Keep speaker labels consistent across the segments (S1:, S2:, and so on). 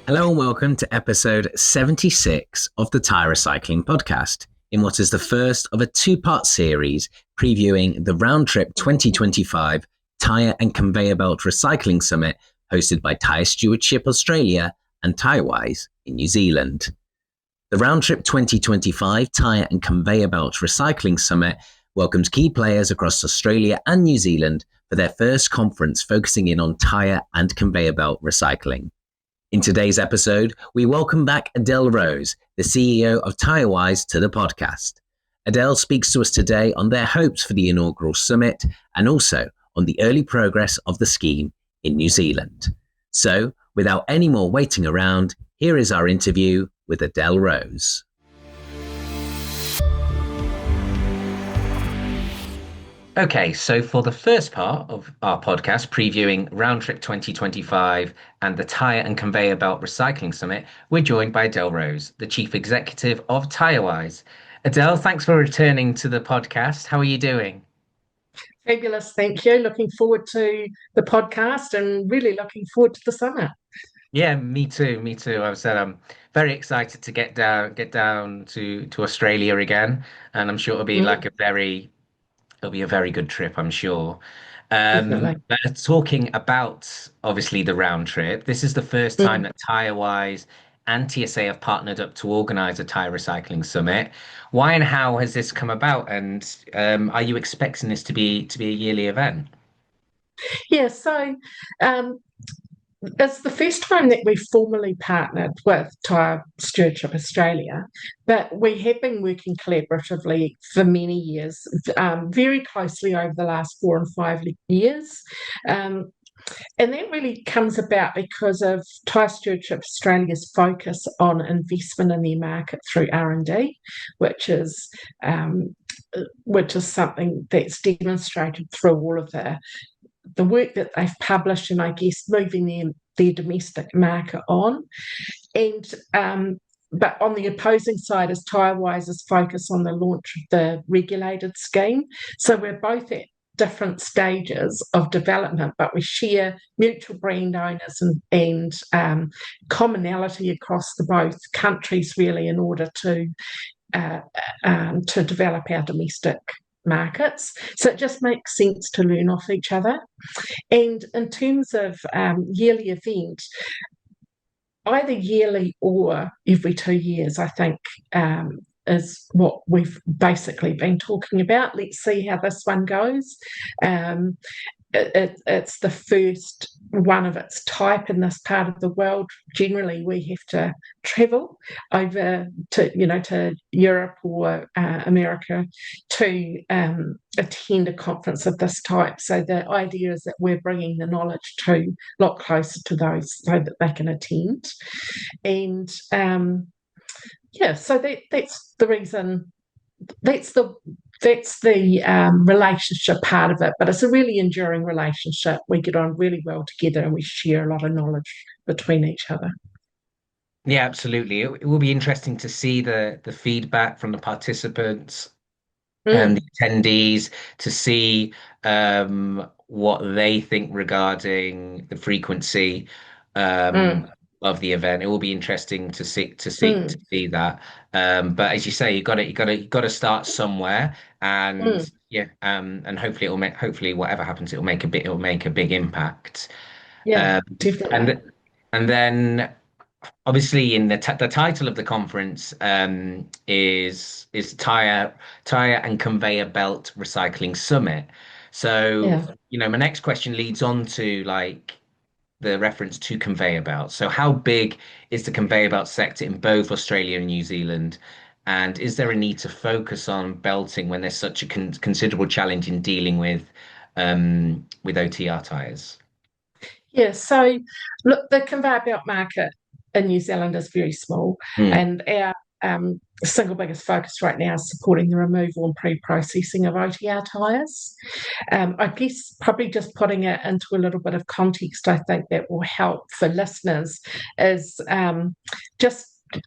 S1: Hello and welcome to episode 76 of the Tyre Recycling Podcast, in what is the first of a two-part series previewing the Round Trip 2025 Tyre and Conveyor Belt Recycling Summit hosted by Tyre Stewardship Australia and Tyrewise in New Zealand. The Round Trip 2025 Tyre and Conveyor Belt Recycling Summit welcomes key players across Australia and New Zealand for their first conference focusing in on tyre and conveyor belt recycling. In today's episode, we welcome back Adele Rose, the CEO of Tyrewise, to the podcast. Adele speaks to us today on their hopes for the inaugural summit and also on the early progress of the scheme in New Zealand. So, without any more waiting around, here is our interview with Adele Rose. Okay, so for the first part of our podcast, previewing Round Trip 2025 and the Tyre and Conveyor Belt Recycling Summit, we're joined by Adele Rose, the Chief Executive of Tyrewise. Adele, thanks for returning to the podcast. How are you doing?
S2: Fabulous, thank you. Looking forward to the podcast and really looking forward to the summit.
S1: Yeah, me too. I said I'm very excited to get down to Australia again, and I'm sure it'll be a very good trip, I'm sure.
S2: Definitely.
S1: But talking about obviously the round trip, this is the first time that Tyrewise and TSA have partnered up to organise a Tyre Recycling Summit. Why and how has this come about? And are you expecting this to be a yearly event?
S2: Yeah, so it's the first time that we've formally partnered with Tyre Stewardship Australia, but we have been working collaboratively for many years, very closely over the last 4 and 5 years. And that really comes about because of Tyre Stewardship Australia's focus on investment in their market through R&D, which is something that's demonstrated through all of the work that they've published, and I guess moving their domestic market on. And but on the opposing side is Tyrewise's focus on the launch of the regulated scheme. So we're both at different stages of development, but we share mutual brand owners and commonality across the both countries, really, in order to develop our domestic markets. So it just makes sense to learn off each other. And in terms of yearly event, either yearly or every 2 years, I think, is what we've basically been talking about. Let's see how this one goes. It's the first one of its type in this part of the world. Generally, we have to travel over to Europe or America to attend a conference of this type. So the idea is that we're bringing the knowledge to a lot closer to those so that they can attend. And so that's the reason. That's the relationship part of it, but it's a really enduring relationship. We get on really well together and we share a lot of knowledge between each other.
S1: Yeah, absolutely. It will be interesting to see the feedback from the participants and the attendees, to see what they think regarding the frequency of the event. It will be interesting to see that. But as you say, you got to start somewhere, and and hopefully whatever happens, it'll make a big impact.
S2: Yeah, definitely.
S1: And then obviously in the title of the conference is Tyre and Conveyor Belt Recycling Summit. So my next question leads on to the reference to conveyor belts. So how big is the conveyor belt sector in both Australia and New Zealand? And is there a need to focus on belting when there's such a considerable challenge in dealing with OTR tyres?
S2: Yeah, so look, the conveyor belt market in New Zealand is very small, and our single biggest focus right now is supporting the removal and pre-processing of OTR tyres. I guess probably just putting it into a little bit of context, I think that will help for listeners is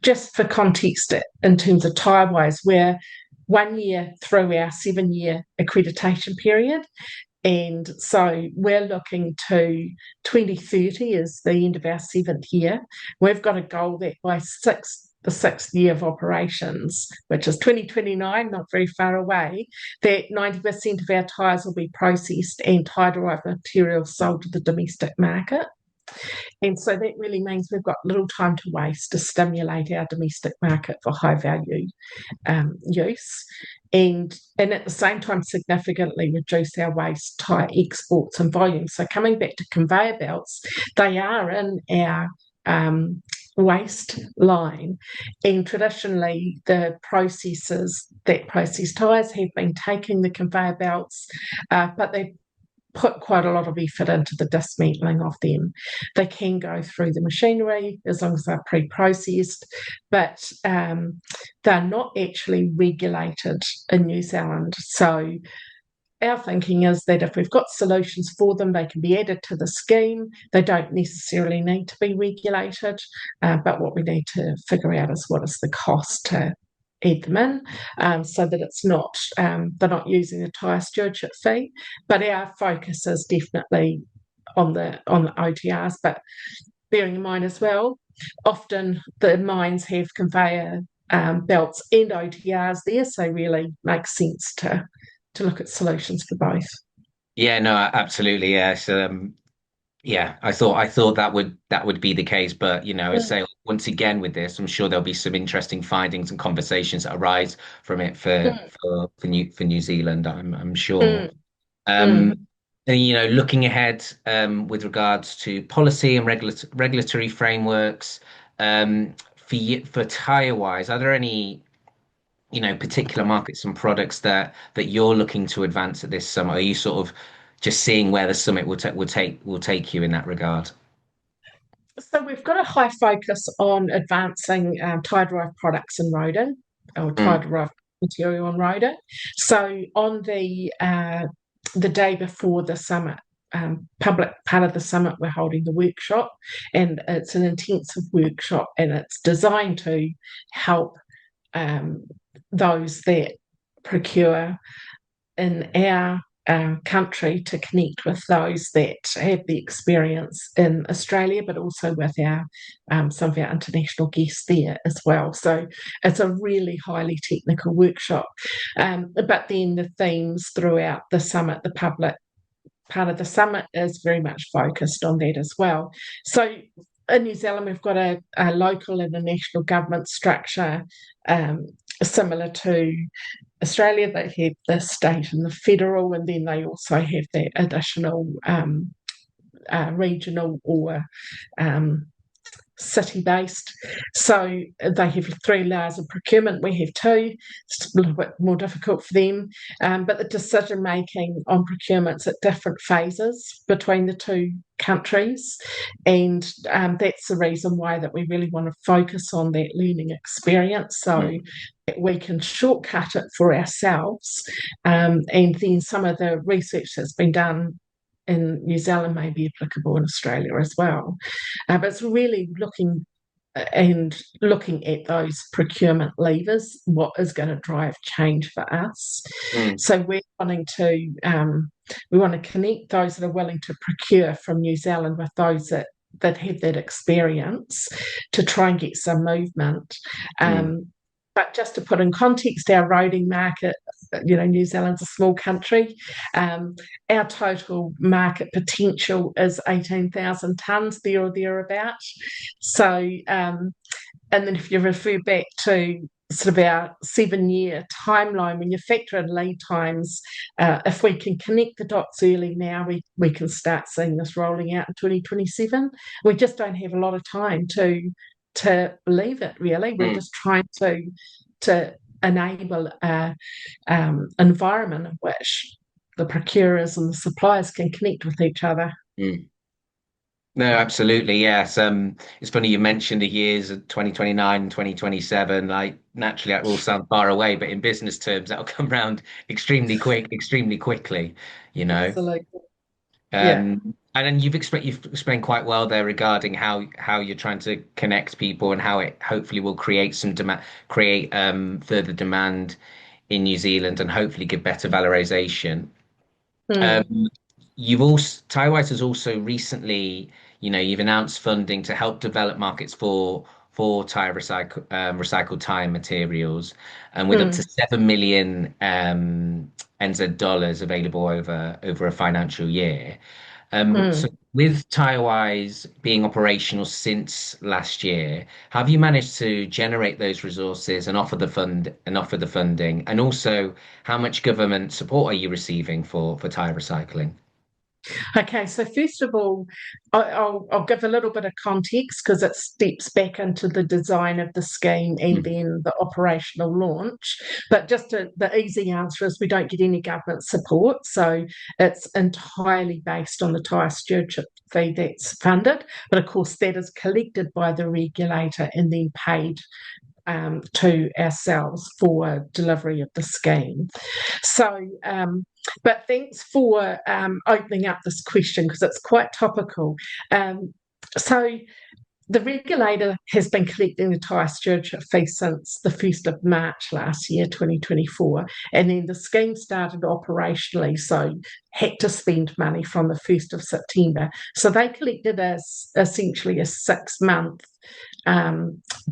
S2: just for context in terms of Tyrewise, we're 1 year through our 7-year accreditation period. And so we're looking to 2030 is the end of our 7th year. We've got a goal that by the 6th year of operations, which is 2029, not very far away, that 90% of our tyres will be processed and Tyre-derived materials sold to the domestic market. And so that really means we've got little time to waste to stimulate our domestic market for high value use, and at the same time significantly reduce our waste tyre exports and volume. So coming back to conveyor belts, they are in our waste line, and traditionally the processors that process tyres have been taking the conveyor belts, but they put quite a lot of effort into the dismantling of them. They can go through the machinery as long as they're pre-processed, but they're not actually regulated in New Zealand. So our thinking is that if we've got solutions for them, they can be added to the scheme. They don't necessarily need to be regulated, but what we need to figure out is what is the cost to add them in, so that it's not they're not using the Tyre Stewardship fee. But our focus is definitely on the OTRs. But bearing in mind as well, often the mines have conveyor belts and OTRs there, so really makes sense to look at solutions for both.
S1: Yeah, no, absolutely. Yes. Yeah, I thought that would be the case, but as I say, once again with this, I'm sure there'll be some interesting findings and conversations that arise from it for New Zealand. I'm sure.
S2: Mm,
S1: Um,
S2: mm.
S1: and looking ahead, with regards to policy and regulatory frameworks, for Tyrewise, are there any particular markets and products that you're looking to advance at this summit? Are you sort of just seeing where the summit will take you in that regard?
S2: So we've got a high focus on advancing tire-derived products in roading, or
S1: Mm,
S2: tire-derived material on roading. So on the day before the summit, public part of the summit, we're holding the workshop, and it's an intensive workshop, and it's designed to help um, those that procure in our country to connect with those that have the experience in Australia, but also with our some of our international guests there as well. So it's a really highly technical workshop. But then the themes throughout the summit, the public part of the summit is very much focused on that as well. So in New Zealand, we've got a local and a national government structure, um, similar to Australia. They have the state and the federal, and then they also have that additional regional or um, city-based. So they have 3 layers of procurement. We have 2. It's a little bit more difficult for them. But the decision-making on procurements at different phases between the 2 countries. And that's the reason why that we really want to focus on that learning experience, so
S1: mm.
S2: that we can shortcut it for ourselves. And then some of the research that's been done in New Zealand may be applicable in Australia as well. But it's really looking at those procurement levers, what is going to drive change for us.
S1: Mm.
S2: So we want to connect those that are willing to procure from New Zealand with those that have that experience, to try and get some movement.
S1: Mm.
S2: But just to put in context, our roading market, New Zealand's a small country. Our total market potential is 18,000 tonnes, there or thereabouts. So, and then if you refer back to sort of our 7-year timeline, when you factor in lead times, if we can connect the dots early now, we can start seeing this rolling out in 2027. We just don't have a lot of time to believe it, really. We're
S1: Mm.
S2: just trying to enable a environment in which the procurers and the suppliers can connect with each other.
S1: Mm. No, absolutely. Yes. It's funny you mentioned the years of 2029 and 2027. Like naturally that will sound far away, but in business terms, that'll come around extremely quickly, you know.
S2: Absolutely. Yeah.
S1: And then you've explained quite well there regarding how you're trying to connect people and how it hopefully will create some demand, create further demand in New Zealand and hopefully give better valorization.
S2: Mm,
S3: Um, you've also Tyrewise has also recently, you've announced funding to help develop markets for recycled tire materials, and with up to
S2: mm,
S3: 7 million NZ dollars available over a financial year. So
S2: mm.
S3: with Tyrewise being operational since last year, have you managed to generate those resources and offer the funding? And also, how much government support are you receiving for tire recycling?
S2: Okay, so first of all, I'll give a little bit of context because it steps back into the design of the scheme and
S3: Mm.
S2: then the operational launch. But the easy answer is we don't get any government support. So it's entirely based on the Tyre Stewardship fee that's funded. But of course, that is collected by the regulator and then paid to ourselves for delivery of the scheme. So, but thanks for opening up this question because it's quite topical. So, the regulator has been collecting the Tyre stewardship fee since the 1st of March last year, 2024, and then the scheme started operationally, so had to spend money from the 1st of September. So they collected essentially a 6-month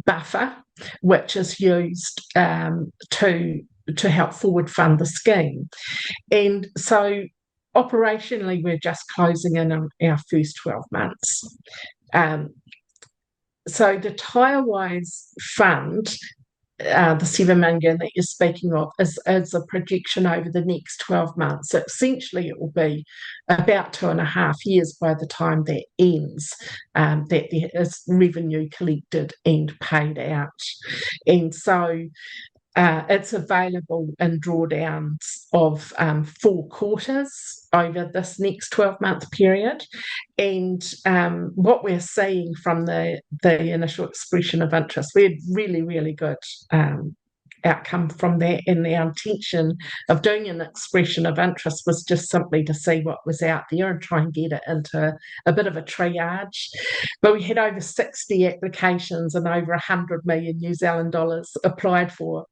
S2: buffer, which is used to help forward fund the scheme. And so operationally, we're just closing in on our first 12 months. Um, so the Tyrewise fund, the 7 million that you're speaking of, is a projection over the next 12 months. So essentially, it will be about 2.5 years by the time that ends, that there is revenue collected and paid out. And so it's available in drawdowns of 4 quarters over this next 12-month period. And what we're seeing from the initial expression of interest, we had really, really good outcome from that. And our intention of doing an expression of interest was just simply to see what was out there and try and get it into a bit of a triage. But we had over 60 applications and over 100 million New Zealand dollars applied for.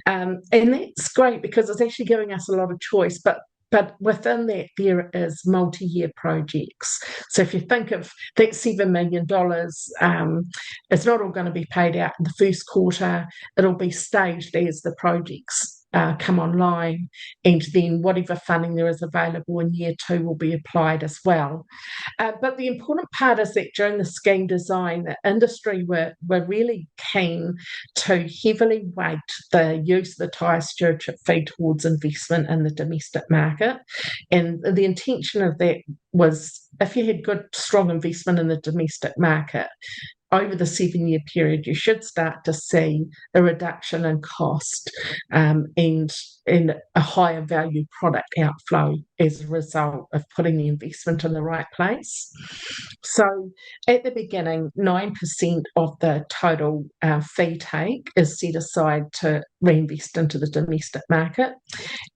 S2: And that's great because it's actually giving us a lot of choice. But within that, there is multi-year projects. So if you think of that $7 million, it's not all going to be paid out in the first quarter. It'll be staged as the projects come online, and then whatever funding there is available in year 2 will be applied as well. But the important part is that during the scheme design, the industry were really keen to heavily weight the use of the Tyre stewardship fee towards investment in the domestic market. And the intention of that was if you had good, strong investment in the domestic market, over the 7-year period, you should start to see a reduction in cost and a higher value product outflow as a result of putting the investment in the right place. So at the beginning, 9% of the total fee take is set aside to reinvest into the domestic market,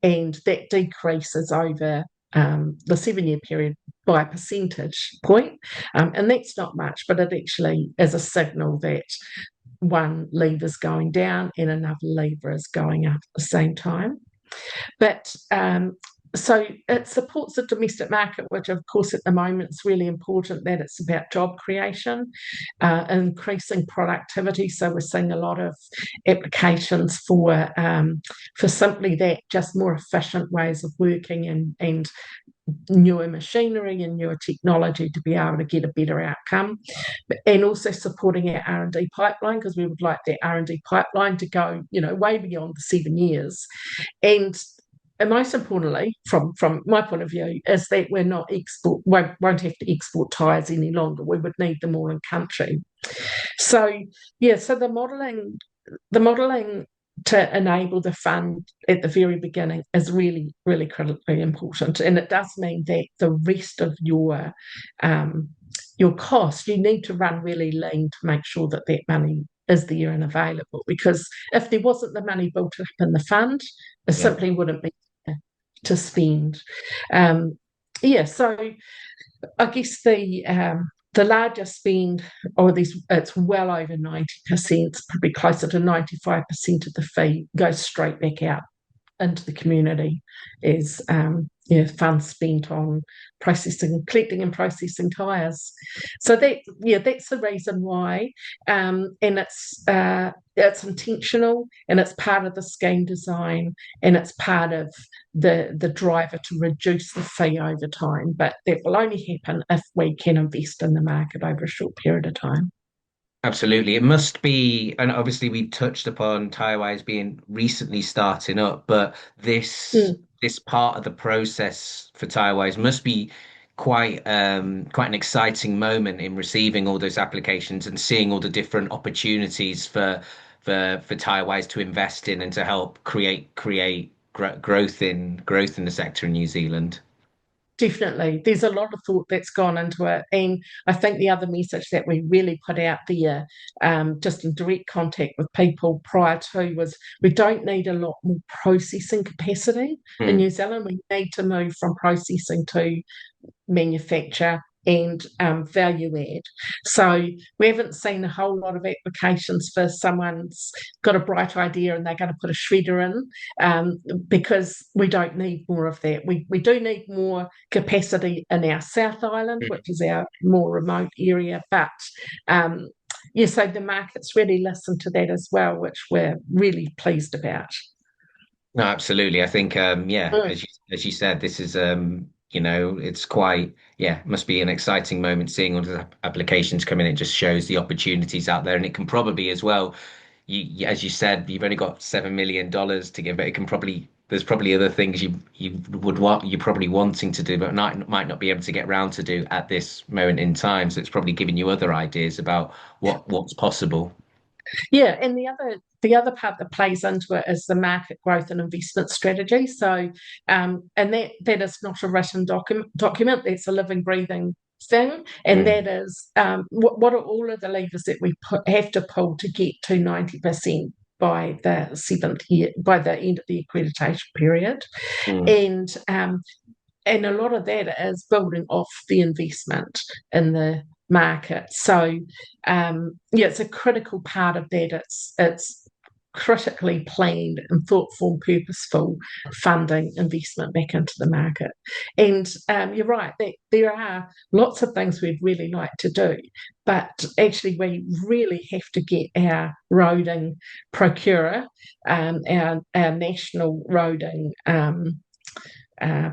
S2: and that decreases over the 7-year period by a percentage point. And that's not much, but it actually is a signal that one lever is going down and another lever is going up at the same time. But so it supports the domestic market, which of course at the moment is really important, that it's about job creation, increasing productivity. So we're seeing a lot of applications for simply that, just more efficient ways of working and newer machinery and newer technology to be able to get a better outcome, and also supporting our R&D pipeline, because we would like that R&D pipeline to go way beyond the 7 years. And most importantly, from my point of view, is that we're not won't have to export tyres any longer. We would need them all in country. So so the modelling to enable the fund at the very beginning is really, really critically important. And it does mean that the rest of your cost, you need to run really lean to make sure that that money is there and available. Because if there wasn't the money built up in the fund, it
S3: Yeah.
S2: simply wouldn't be there to spend. So I guess the larger spend, it's well over 90%, probably closer to 95% of the fee goes straight back out into the community as funds spent on collecting and processing tyres. So that's the reason why, and it's intentional, and it's part of the scheme design, and it's part of the driver to reduce the fee over time. But that will only happen if we can invest in the market over a short period of time.
S3: Absolutely. It must be, and obviously we touched upon Tyrewise being recently starting up, but this part of the process for Tyrewise must be quite an exciting moment in receiving all those applications and seeing all the different opportunities for Tyrewise to invest in and to help create growth in the sector in New Zealand.
S2: Definitely. There's a lot of thought that's gone into it. And I think the other message that we really put out there, just in direct contact with people prior to, was we don't need a lot more processing capacity in New Zealand. We need to move from processing to manufacture and value add. So we haven't seen a whole lot of applications for someone's got a bright idea and they're going to put a shredder in, because we don't need more of that. We do need more capacity in our South Island, which is our more remote area, but so the market's really listened to that as well, which we're really pleased about.
S3: No, absolutely. I think, as you said, this is, it's quite, must be an exciting moment seeing all the applications come in. It just shows the opportunities out there, and it can probably as well. As you said, you've only got $7 million to give, but there's probably other things you're probably wanting to do, but might not be able to get round to do at this moment in time. So it's probably giving you other ideas about what's possible.
S2: Yeah, and the other part that plays into it is the market growth and investment strategy. So, and that is not a written document. That's a living, breathing thing, and that is what are all of the levers that we have to pull to get to 90% by the 7th year, by the end of the accreditation period, and a lot of that is building off the investment in the market. So it's a critical part of that. It's critically planned and thoughtful, purposeful funding investment back into the market. And you're right, there are lots of things we'd really like to do, but actually we really have to get our roading procurer, our national roading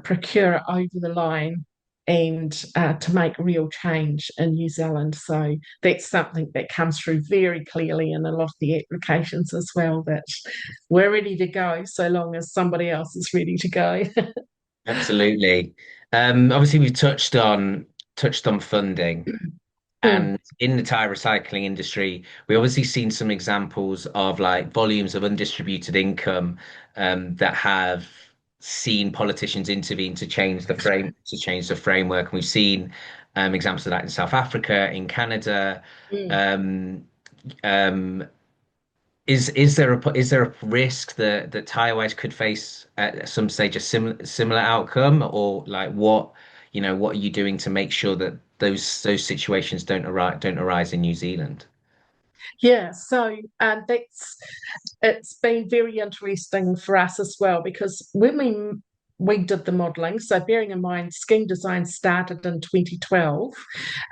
S2: procurer over the line, and to make real change in New Zealand. So that's something that comes through very clearly in a lot of the applications as well, that we're ready to go so long as somebody else is ready to go.
S3: Absolutely. Obviously, we've touched on funding, and in the tire recycling industry, we obviously seen some examples of like volumes of undistributed income that have seen politicians intervene to change the framework. And we've seen examples of that in South Africa, in Canada. Um, um, is there a risk that Tyrewise could face at some stage a similar outcome, or like what are you doing to make sure that those situations don't arise in New Zealand?
S2: Yeah, so it's been very interesting for us as well, because when we did the modelling, so bearing in mind scheme design started in 2012,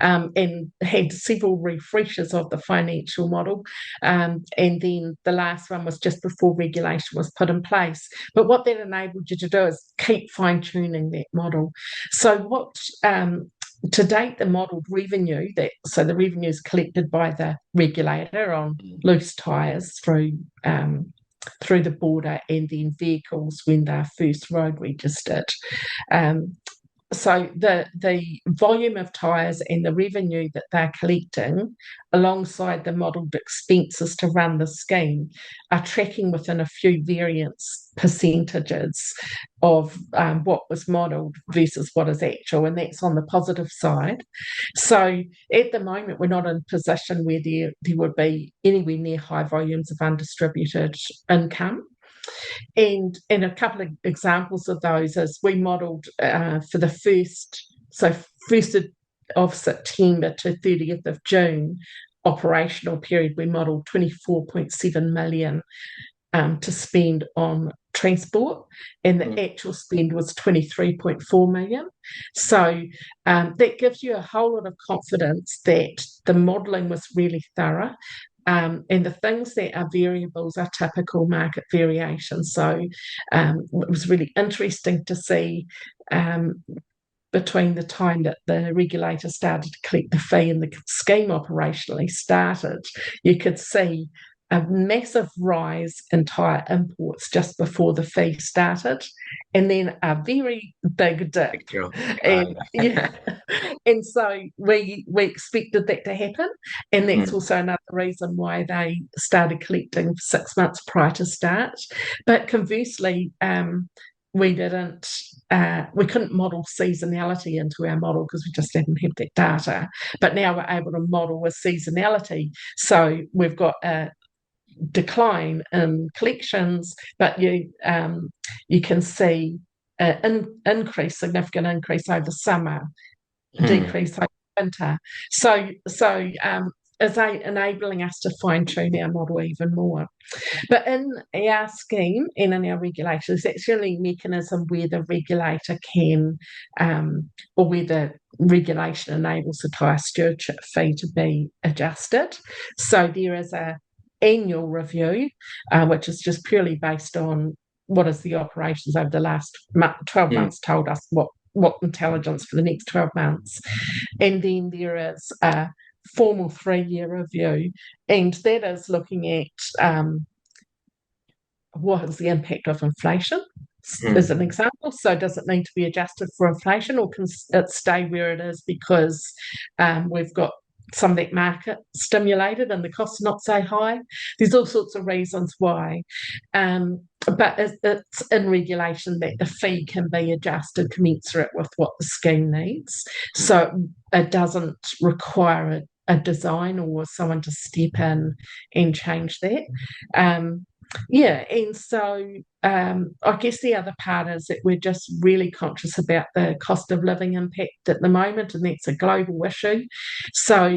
S2: and had several refreshes of the financial model, and then the last one was just before regulation was put in place. But what that enabled you to do is keep fine-tuning that model. So what to date, the modelled revenue, so the revenue is collected by the regulator on loose tyres through the border, and then vehicles when they're first road registered. So the volume of tyres and the revenue that they're collecting, alongside the modelled expenses to run the scheme, are tracking within a few variance percentages of what was modelled versus what is actual, and that's on the positive side. So at the moment, we're not in a position where there would be anywhere near high volumes of undistributed income. And a couple of examples of those is we modelled for the first of September to 30th of June operational period, we modelled 24.7 million to spend on transport, and the actual spend was 23.4 million. So that gives you a whole lot of confidence that the modelling was really thorough. And the things that are variables are typical market variations. So it was really interesting to see between the time that the regulator started to collect the fee and the scheme operationally started, you could see a massive rise in tyre imports just before the fee started, and then a very big dip. And, and so we expected that to happen, and that's also another reason why they started collecting 6 months prior to start. But conversely, we couldn't model seasonality into our model because we just didn't have that data. But now we're able to model with seasonality. So we've got a decline in collections, but you can see an significant increase over summer, decrease over winter. So is enabling us to fine-tune our model even more. But in our scheme and in our regulations, that's really a mechanism where the regulator can, or where the regulation enables the tyre stewardship fee to be adjusted. So there is a annual review, which is just purely based on what is the operations over the last 12 months told us what intelligence for the next 12 months. And then there is a formal 3-year review, and that is looking at what is the impact of inflation as an example. So does it need to be adjusted for inflation, or can it stay where it is because we've got some of that market stimulated and the costs are not so high? There's all sorts of reasons why. But it's in regulation that the fee can be adjusted commensurate with what the scheme needs. So it doesn't require a design or someone to step in and change that. And so I guess the other part is that we're just really conscious about the cost of living impact at the moment, and that's a global issue. So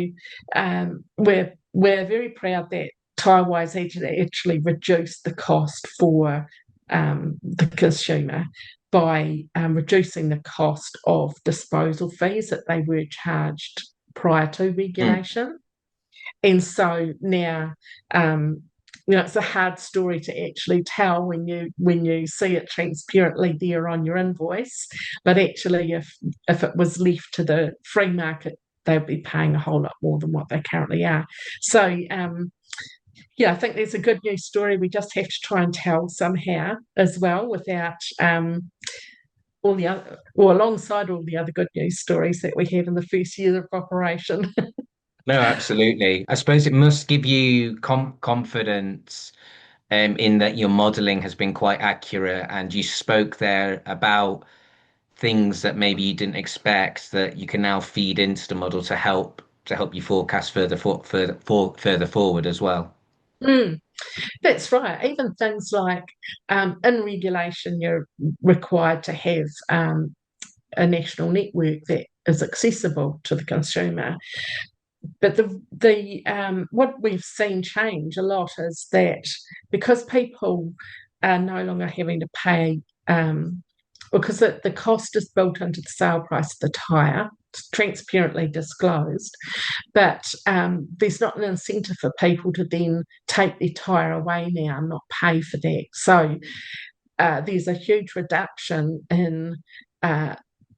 S2: we're very proud that Tyrewise actually reduced the cost for the consumer by reducing the cost of disposal fees that they were charged prior to regulation. And so now it's a hard story to actually tell when you see it transparently there on your invoice, but actually if it was left to the free market, they'd be paying a whole lot more than what they currently are. So I think there's a good news story we just have to try and tell somehow as well, without alongside all the other good news stories that we have in the first year of operation.
S3: No, absolutely. I suppose it must give you confidence in that your modeling has been quite accurate, and you spoke there about things that maybe you didn't expect that you can now feed into the model to help you forecast further forward as well.
S2: That's right. Even things like in regulation, you're required to have a national network that is accessible to the consumer. But the what we've seen change a lot is that because people are no longer having to pay, because the cost is built into the sale price of the tyre, it's transparently disclosed, but there's not an incentive for people to then take their tyre away now and not pay for that. So there's a huge reduction in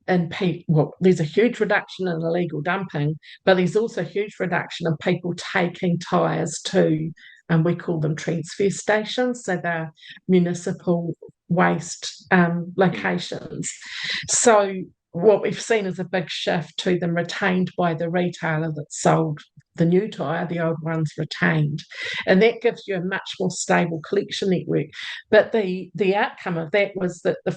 S2: there's a huge reduction in illegal dumping, but there's also a huge reduction in people taking tyres to, and we call them transfer stations, so they're municipal waste locations. So what we've seen is a big shift to them retained by the retailer that sold the new tyre, the old one's retained. And that gives you a much more stable collection network. But the outcome of that was that the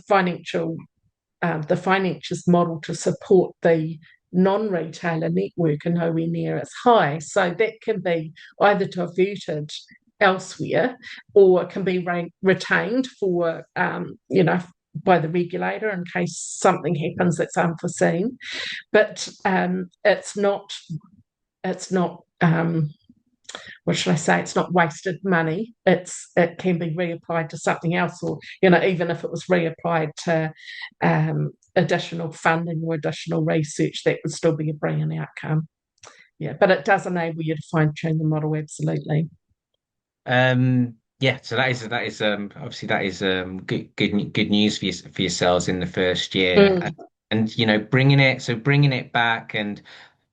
S2: financiers model to support the non-retailer network are nowhere near as high. So that can be either diverted elsewhere, or can be retained for, by the regulator in case something happens that's unforeseen. But it's not what should I say? It's not wasted money. It can be reapplied to something else, or even if it was reapplied to additional funding or additional research, that would still be a brilliant outcome. Yeah, but it does enable you to fine tune the model, absolutely.
S3: Yeah, so that is obviously that is good news for yourselves in the first year, and bringing it back and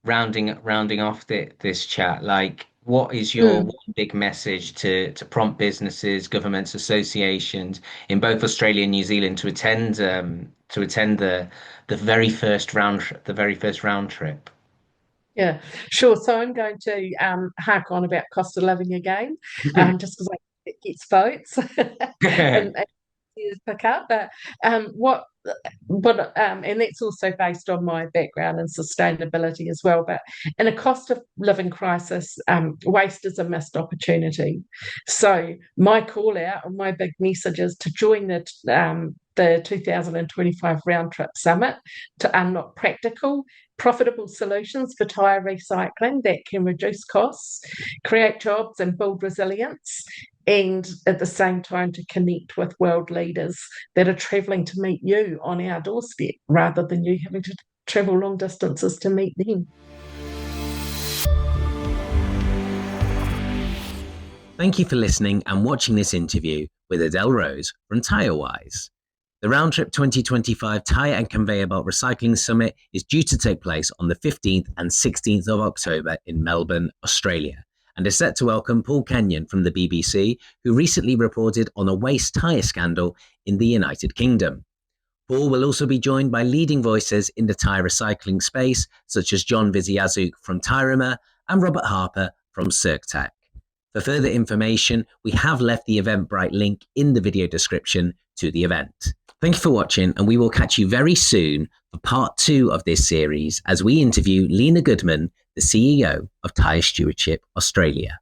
S3: rounding off this chat, like, what is your one big message to prompt businesses, governments, associations in both Australia and New Zealand to attend the very first round trip?
S2: Yeah, sure. So I'm going to hark on about cost of living again, just because it gets votes and pick up. But and that's also based on my background in sustainability as well. But in a cost of living crisis, waste is a missed opportunity. So my call out and my big message is to join the 2025 Round Trip Summit to unlock practical, profitable solutions for tyre recycling that can reduce costs, create jobs and build resilience, and at the same time to connect with world leaders that are travelling to meet you on our doorstep rather than you having to travel long distances to meet them.
S1: Thank you for listening and watching this interview with Adele Rose from Tyrewise. The Round Trip 2025 Tyre and Conveyor Belt Recycling Summit is due to take place on the 15th and 16th of October in Melbourne, Australia, and is set to welcome Paul Kenyon from the BBC, who recently reported on a waste tyre scandal in the United Kingdom. Paul will also be joined by leading voices in the tyre recycling space, such as John Viziazuk from Tyrema and Robert Harper from CircTech. For further information, we have left the Eventbrite link in the video description to the event. Thank you for watching, and we will catch you very soon for part 2 of this series as we interview Lena Goodman, the CEO of Tyre Stewardship Australia.